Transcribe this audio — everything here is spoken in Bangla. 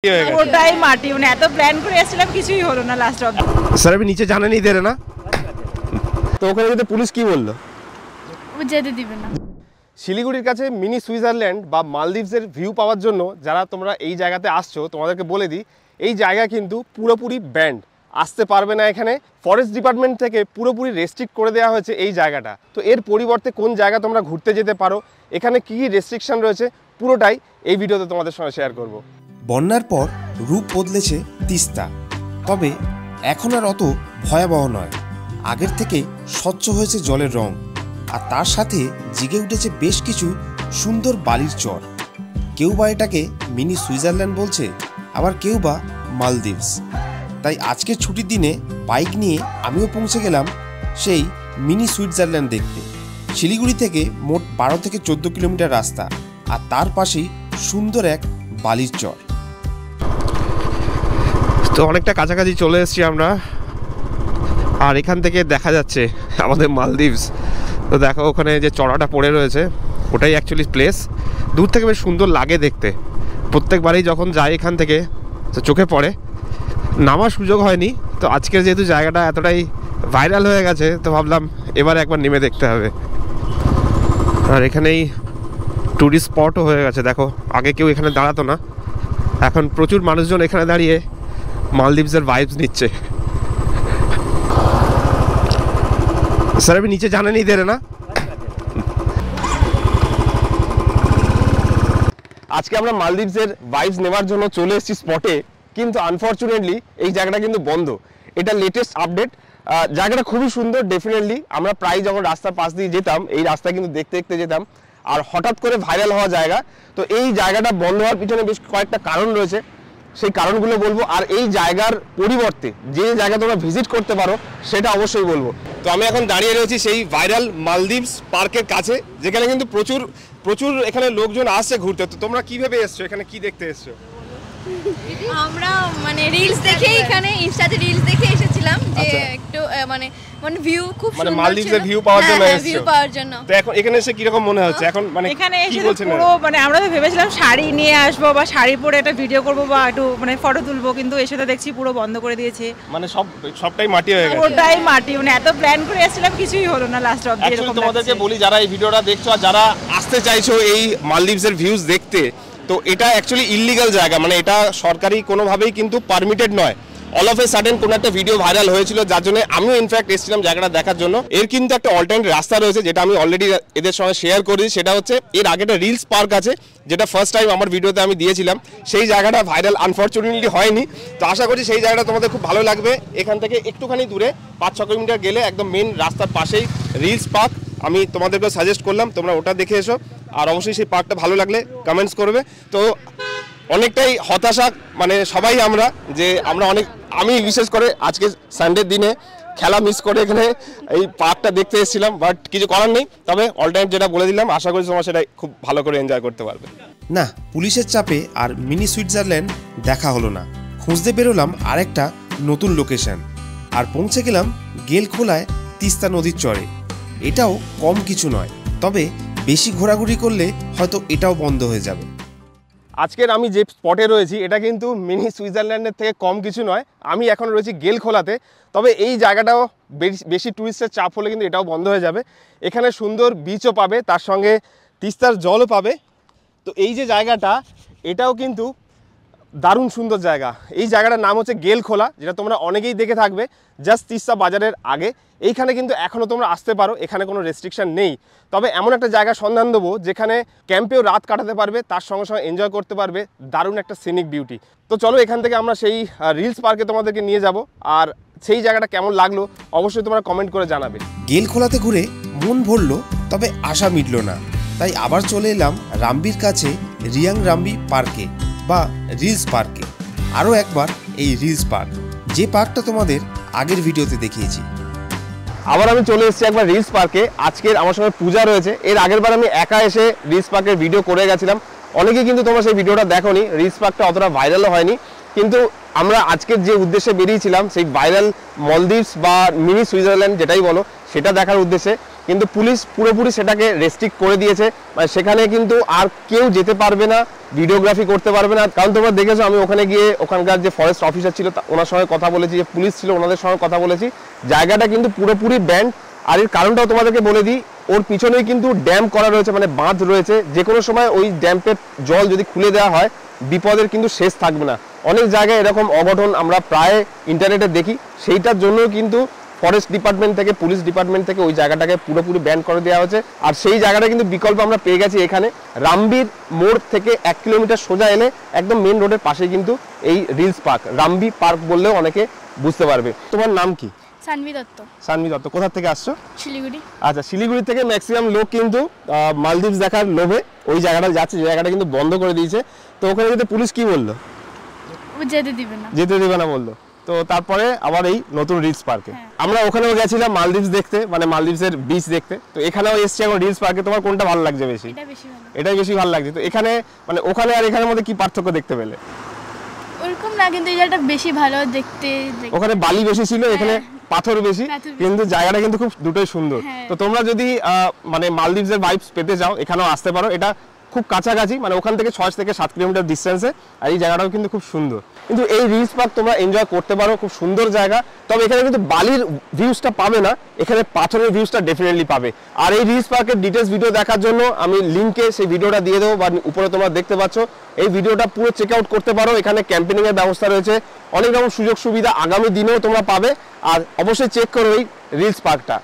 ওটাই মাটি মানে এত প্ল্যান করে এসেছিলাম কিছুই হলো না লাস্ট অবধি। স্যার আমি নিচে জানা নেই দেরে না তো ওখানে যদি পুলিশ কি বললো ও যেতে দিবে না। শিলিগুড়ির কাছে মিনি সুইজারল্যান্ড বা মালদ্বীপসের ভিউ পাওয়ার জন্য যারা তোমরা এই জায়গাতে আসছো তোমাদেরকে বলে দিই এই জায়গা কিন্তু পুরোপুরি ব্যান্ড, আসতে পারবে না এখানে। ফরেস্ট ডিপার্টমেন্ট থেকে পুরোপুরি রেস্ট্রিক্ট করে দেওয়া হয়েছে এই জায়গাটা। তো এর পরিবর্তে কোন জায়গা তোমরা ঘুরতে যেতে পারো, এখানে কী কী রেস্ট্রিকশন রয়েছে পুরোটাই এই ভিডিওতে তোমাদের সঙ্গে শেয়ার করব। বন্যার পর রূপ বদলেছে তিস্তা, তবে এখন আর অত ভয়াবহ নয়। আগের থেকে স্বচ্ছ হয়েছে জলের রং, আর তার সাথে জেগে উঠেছে বেশ কিছু সুন্দর বালির চর। কেউ বা এটাকে মিনি সুইজারল্যান্ড বলছে, আবার কেউ বা মালদ্বীপস। তাই আজকের ছুটির দিনে বাইক নিয়ে আমিও পৌঁছে গেলাম সেই মিনি সুইজারল্যান্ড দেখতে। শিলিগুড়ি থেকে মোট 12 থেকে 14 কিলোমিটার রাস্তা, আর তার পাশেই সুন্দর এক বালির চর। তো অনেকটা কাছাকাছি চলে এসেছি আমরা, আর এখান থেকে দেখা যাচ্ছে আমাদের মালদ্বীপস। তো দেখো ওখানে যে চড়াটা পড়ে রয়েছে ওটাই অ্যাকচুয়ালি প্লেস। দূর থেকে বেশ সুন্দর লাগে দেখতে, প্রত্যেকবারই যখন যাই এখান থেকে তো চোখে পড়ে। নামার সুযোগ হয়নি, তো আজকের যেহেতু জায়গাটা এতটাই ভাইরাল হয়ে গেছে তো ভাবলাম এবারে একবার নেমে দেখতে হবে। আর এখানেই ট্যুরিস্ট স্পটও হয়ে গেছে। দেখো আগে কেউ এখানে দাঁড়াতো না, এখন প্রচুর মানুষজন এখানে দাঁড়িয়ে মালদ্বীপসের ভাইবস নিচ্ছে। স্যার আমি নিচে জানা নেই দেরে না আজকে আমরা মালদ্বীপসের ভাইবস নেওয়ার জন্য চলে এসেছি স্পটে, কিন্তু আনফর্চুনেটলি এই জায়গাটা কিন্তু বন্ধ। এটা লেটেস্ট আপডেট। জায়গাটা খুবই সুন্দর ডেফিনেটলি, আমরা প্রায় যখন রাস্তার পাশ দিয়ে যেতাম এই রাস্তা কিন্তু দেখতে দেখতে যেতাম, আর হঠাৎ করে ভাইরাল হওয়া জায়গা। তো এই জায়গাটা বন্ধ হওয়ার পিছনে বেশ কয়েকটা কারণ রয়েছে, সেই কারণগুলো বলবো। আর এই জায়গার পরিবর্তে যে জায়গা তোমরা ভিজিট করতে পারো সেটা অবশ্যই বলবো। তো আমি এখন দাঁড়িয়ে রয়েছি সেই ভাইরাল মালদ্বীপস পার্কের কাছে, যেখানে কিন্তু প্রচুর প্রচুর এখানে লোকজন আসছে ঘুরতে। তো তোমরা কিভাবে এসছো, এখানে কি দেখতে এসছো? আমরা মানে রিলস দেখে, এখানে ইনস্টাতে রিলস দেখে এসেছিলাম যে একটু মানে ভিউ খুব সুন্দর, মানে মালদ্বীপের ভিউ পাওয়ার জন্য এসেছো? ভিউ পাওয়ার জন্য। তো এখন এখানে এসে কি রকম মনে হচ্ছে এখন, মানে এখানে কি এসে বলছেন? পুরো মানে আমরা তো ভেবেছিলাম শাড়ি নিয়ে আসবো বা শাড়ি পরে একটা ভিডিও করবো বা একটু মানে ফটো তুলবো, কিন্তু এসে তো দেখছি পুরো বন্ধ করে দিয়েছে। মানে সবটাই মাটি হয়ে গেছে। ওটাই মাটি মানে এত প্ল্যান করে এসেছিলাম কিছুই হলো না লাস্ট অবধি। অ্যাকচুয়ালি তোমাদেরকে বলি যারা এই ভিডিওটা দেখছো আর যারা আসতে চাইছো এই মালদ্বীপসের ভিউজ দেখতে, তো এটা অ্যাকচুয়ালি ইললিগাল জায়গা, মানে এটা সরকারি কোনোভাবেই কিন্তু পারমিটেড নয়। অল অফ এ সাডেন কোনো একটা ভিডিও ভাইরাল হয়েছিল, যার জন্য আমিও ইনফ্যাক্ট এসেছিলাম জায়গাটা দেখার জন্য। এর কিন্তু একটা অল্টারনেট রাস্তা রয়েছে যেটা আমি অলরেডি এদের সঙ্গে শেয়ার করেছি। সেটা হচ্ছে এর আগে একটা রিলস পার্ক আছে, যেটা ফার্স্ট টাইম আমার ভিডিওতে আমি দিয়েছিলাম। সেই জায়গাটা ভাইরাল আনফর্চুনেটলি হয়নি। তো আশা করছি সেই জায়গাটা তোমাদের খুব ভালো লাগবে। এখান থেকে একটুখানি দূরে 5-6 কিলোমিটার গেলে একদম মেন রাস্তার পাশেই রিলস পার্ক, আমি তোমাদেরকে সাজেস্ট করলাম তোমরা ওটা দেখে এসো। আর অবশ্যই সেই পার্কটা ভালো লাগলে কমেন্টস করবে। তো অনেকটাই হতাশা মানে সবাই আমরা, যে আমরা আমি বিশেষ করে আজকে সানডের দিনে খেলা মিস করে এখানে এই পার্কটা দেখতে এসেছিলাম, বাট কিছু করার নেই। তবে অল টাইম যেটা বলে দিলাম, আশা করি তোমরা সেটা খুব ভালো করে এনজয় করতে পারবে। না, পুলিশের চাপে আর মিনি সুইজারল্যান্ড দেখা হলো না। খুঁজতে বেরোলাম আরেকটা নতুন লোকেশন, আর পৌঁছে গেলাম গেলখোলায় তিস্তা নদীর চরে। এটাও কম কিছু নয়, তবে বেশি ঘোরাঘুরি করলে হয়তো এটাও বন্ধ হয়ে যাবে। আজকের আমি যে স্পটে রয়েছি এটা কিন্তু মিনি সুইজারল্যান্ডের থেকে কম কিছু নয়। আমি এখন রয়েছি গেলখোলাতে, তবে এই জায়গাটাও বেশি টুরিস্টের চাপ হলে কিন্তু এটাও বন্ধ হয়ে যাবে। এখানে সুন্দর বিচও পাবে, তার সঙ্গে তিস্তার জলও পাবে। তো এই যে জায়গাটা এটাও কিন্তু দারুণ সুন্দর জায়গা। এই জায়গাটার নাম হচ্ছে গেলখোলা, যেটা তোমরা অনেকেই দেখে থাকবে জাস্ট তিস্তা বাজারের আগে। এইখানে কিন্তু এখনও তোমরা আসতে পারো, এখানে কোনো রেস্ট্রিকশন নেই। তবে এমন একটা জায়গা সন্ধান দেবো যেখানে ক্যাম্পেও রাত কাটাতে পারবে, তার সঙ্গে সঙ্গে এনজয় করতে পারবে দারুণ একটা সিনিক বিউটি। তো চলো এখান থেকে আমরা সেই রিলস পার্কে তোমাদেরকে নিয়ে যাব, আর সেই জায়গাটা কেমন লাগলো অবশ্যই তোমরা কমেন্ট করে জানাবে। গেলখোলাতে ঘুরে মন ভরলো, তবে আশা মিটল না। তাই আবার চলে এলাম রামবির কাছে রিয়াং রামবি পার্কে বা রিলস পার্কে। আরও একবার এই রিলস পার্ক, যে পার্কটা তোমাদের আগের ভিডিওতে দেখিয়েছি। আবার আমি চলে এসেছি একবার রিলস পার্কে। আজকের আমার সঙ্গে পূজা রয়েছে। এর আগের বার আমি একা এসে রিলস পার্কের ভিডিও করে গেছিলাম, অনেকেই কিন্তু তোমরা সেই ভিডিওটা দেখোনি। রিলস পার্কটা অতটা ভাইরালও হয়নি, কিন্তু আমরা আজকের যে উদ্দেশ্যে বেরিয়েছিলাম সেই ভাইরাল মালদ্বীপস বা মিনি সুইজারল্যান্ড যেটাই বলো সেটা দেখার উদ্দেশ্যে। কিন্তু পুলিশ পুরোপুরি সেটাকে রেস্ট্রিক্ট করে দিয়েছে, মানে সেখানে কিন্তু আর কেউ যেতে পারবে না, ভিডিওগ্রাফি করতে পারবে না। কারণ তোমরা দেখেছো আমি ওখানে গিয়ে ওখানকার যে ফরেস্ট অফিসার ছিল ওনার সঙ্গে কথা বলেছি, যে পুলিশ ছিল ওনাদের সঙ্গে কথা বলেছি, জায়গাটা কিন্তু পুরোপুরি ব্যান্ড। আর এর কারণটাও তোমাদেরকে বলে দিই, ওর পিছনেই কিন্তু ড্যাম করা রয়েছে, মানে বাঁধ রয়েছে, যে কোনো সময় ওই ড্যাম্পের জল যদি খুলে দেওয়া হয় বিপদের কিন্তু শেষ থাকবে না। অনেক জায়গায় এরকম অঘটন আমরা প্রায় ইন্টারনেটে দেখি, সেইটার জন্যও কিন্তু ফরেস্ট ডিপার্টমেন্ট থেকে, পুলিশ ডিপার্টমেন্ট থেকে ওই জায়গাটাকে পুরোপুরি ব্যান করে দেওয়া হয়েছে। আর সেই জায়গাটা কিন্তু বিকল্প আমরা পেয়ে গেছি এখানে, রামবির মোড় থেকে 1 কিলোমিটার সোজা এলে একদম মেন রোডের পাশে কিন্তু এই রিলস পার্ক, রামবি পার্ক বললেও অনেকে বুঝতে পারবে। তোমার নাম কি? সানভি দত্ত। সানভি দত্ত। কোথা থেকে আসছো? শিলিগুড়ি। আচ্ছা, শিলিগুড়ি থেকে ম্যাক্সিমাম লোক কিন্তু মালদ্বীপ দেখার লোভে ওই জায়গাটা যাচ্ছে, যে জায়গাটা কিন্তু বন্ধ করে দিয়েছে। তো ওখানে যেতে পুলিশ কি বললো? যেতে দিবে না, যেতে দিবে না বললো। তো তারপরে আবার এই নতুন রিলস পার্কে আমরা ওখানেও গেছিলাম মালদ্বীপ দেখতে, মানে মালদ্বীপের বিচ দেখতে। তো এখানেও এসছি এখন রিলস পার্কে। তোমার কোনটা ভালো লাগছে বেশি? এটা বেশি ভালো। এটাই বেশি ভালো লাগছে। তো এখানে মানে ওখানে আর এখানের মধ্যে কি পার্থক্য দেখতে পেলে? ওরকম না, কিন্তু এই জায়গাটা বেশি ভালো দেখতে। ওখানে বালি বেশি ছিল, এখানে পাথর বেশি, কিন্তু জায়গাটা কিন্তু খুব দুটোই সুন্দর। তো তোমরা যদি মানে মালদ্বীপের ভাইবস পেতে চাও এখানেও আসতে পারো। এটা খুব কাছাকাছি, মানে ওখান থেকে 6 থেকে 7 কিলোমিটার ডিস্টেন্সে। আর এই জায়গাটাও কিন্তু খুব সুন্দর। কিন্তু এই রিলস পার্ক তোমরা এনজয় করতে পারো, খুব সুন্দর জায়গা। তবে এখানে কিন্তু বালির ভিউজটা পাবে না, এখানে পাথরের ভিউজটা ডেফিনেটলি পাবে। আর এই রিলস পার্কের ডিটেলস ভিডিও দেখার জন্য আমি লিঙ্কে সেই ভিডিওটা দিয়ে দেবো, বা উপরে তোমরা দেখতে পাচ্ছ। এই ভিডিওটা পুরো চেক আউট করতে পারো। এখানে ক্যাম্পেনিং এর ব্যবস্থা রয়েছে, অনেক রকম সুযোগ সুবিধা আগামী দিনেও তোমরা পাবে। আর অবশ্যই চেক করো এই রিলস পার্কটা।